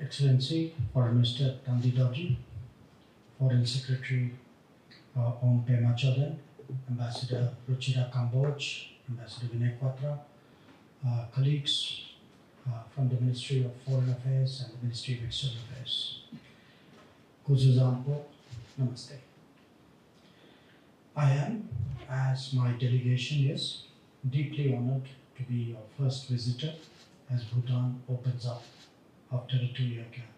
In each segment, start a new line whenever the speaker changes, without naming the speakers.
Excellency, Foreign Minister Tandi Dorji, Foreign Secretary Om Pema Chodhan, Ambassador Ruchira Kamboj, Ambassador Vinay Quatra, colleagues from the Ministry of Foreign Affairs and the Ministry of External Affairs. Kuzuzampo, Namaste. I am, as my delegation is, deeply honored to be your first visitor as Bhutan opens up after a 2-year gap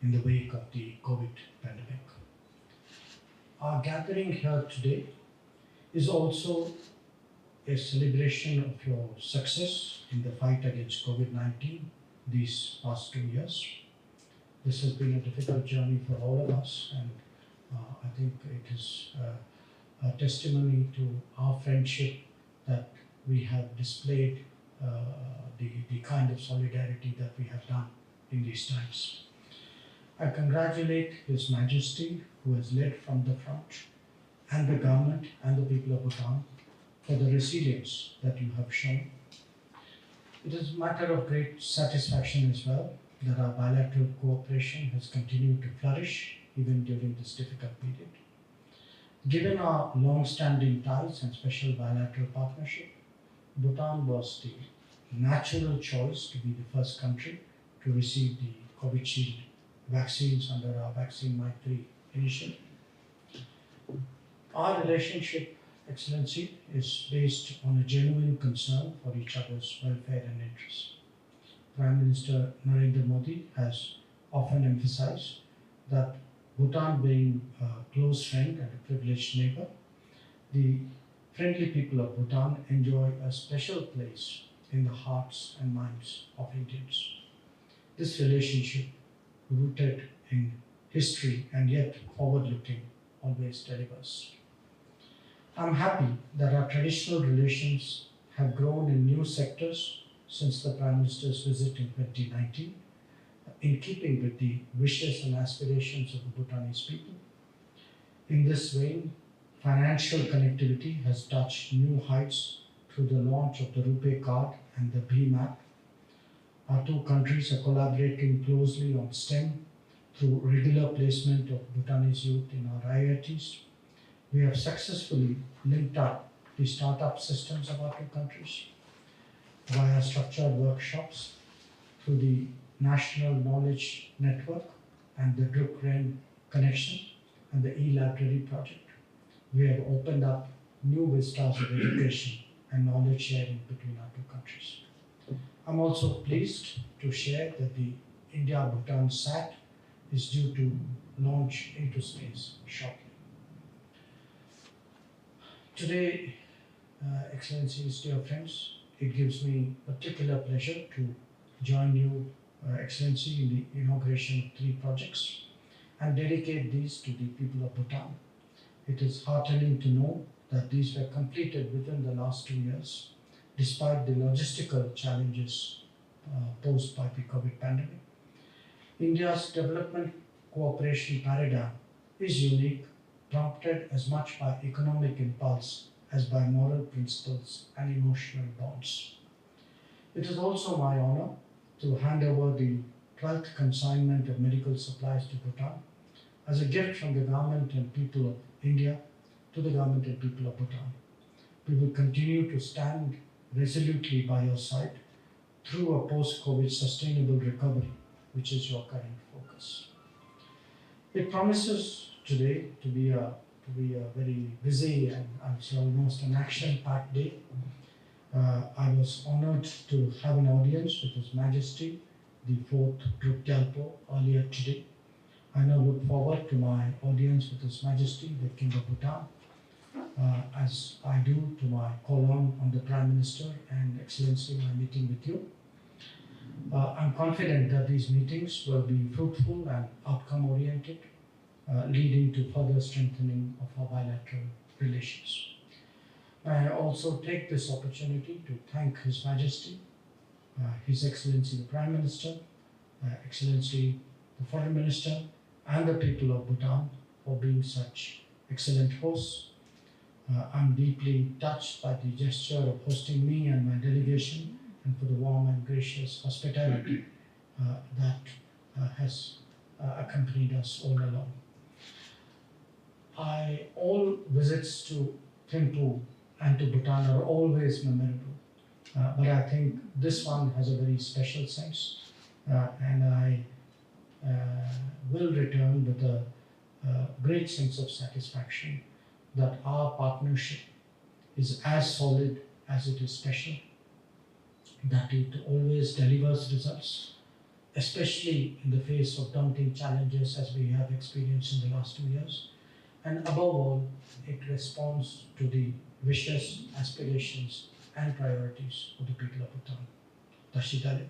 in the wake of the COVID pandemic. Our gathering here today is also a celebration of your success in the fight against COVID-19 these past 2 years. This has been a difficult journey for all of us, and I think it is a testimony to our friendship that we have displayed the kind of solidarity that we have done in these times. I congratulate His Majesty, who has led from the front, and the government and the people of Bhutan for the resilience that you have shown. It is a matter of great satisfaction as well that our bilateral cooperation has continued to flourish even during this difficult period. Given our long-standing ties and special bilateral partnership, Bhutan was the natural choice to be the first country to receive the COVID vaccines under our Vaccine Maitri initiative. Our relationship, Excellency, is based on a genuine concern for each other's welfare and interests. Prime Minister Narendra Modi has often emphasized that Bhutan being a close friend and a privileged neighbor, the friendly people of Bhutan enjoy a special place in the hearts and minds of Indians. This relationship, rooted in history and yet forward-looking, always delivers. I'm happy that our traditional relations have grown in new sectors since the Prime Minister's visit in 2019, in keeping with the wishes and aspirations of the Bhutanese people. In this vein, financial connectivity has touched new heights through the launch of the RuPay card and the BHIM app. Our two countries are collaborating closely on STEM through regular placement of Bhutanese youth in our IITs. We have successfully linked up the startup systems of our two countries via structured workshops through the National Knowledge Network and the Druk-Ren connection and the E-Library project. We have opened up new vistas of education and knowledge sharing between our two countries. I'm also pleased to share that the India-Bhutan SAT is due to launch into space shortly. Today, Excellencies, dear friends, it gives me particular pleasure to join you, Excellency, in the inauguration of 3 projects and dedicate these to the people of Bhutan. It is heartening to know that these were completed within the last 2 years, despite the logistical challenges posed by the COVID pandemic. India's development cooperation paradigm is unique, prompted as much by economic impulse as by moral principles and emotional bonds. It is also my honor to hand over the 12th consignment of medical supplies to Bhutan as a gift from the government and people of India to the government and people of Bhutan. We will continue to stand resolutely by your side through a post-COVID sustainable recovery, which is your current focus. It promises today to be a very busy and I would say almost an action-packed day. I was honored to have an audience with His Majesty, the 4th Druk Gyalpo, earlier today. I now look forward to my audience with His Majesty, the King of Bhutan, as I do to my call on the Prime Minister and Excellency, my meeting with you. I'm confident that these meetings will be fruitful and outcome-oriented, leading to further strengthening of our bilateral relations. I also take this opportunity to thank His Majesty, His Excellency the Prime Minister, Excellency the Foreign Minister, and the people of Bhutan for being such excellent hosts. I'm deeply touched by the gesture of hosting me and my delegation and for the warm and gracious hospitality that has accompanied us all along. All visits to Thimphu and to Bhutan are always memorable, but I think this one has a very special sense, and I will return with a great sense of satisfaction that our partnership is as solid as it is special, that it always delivers results, especially in the face of daunting challenges as we have experienced in the last 2 years. And above all, it responds to the wishes, aspirations, and priorities of the people of Bhutan. Tashitale.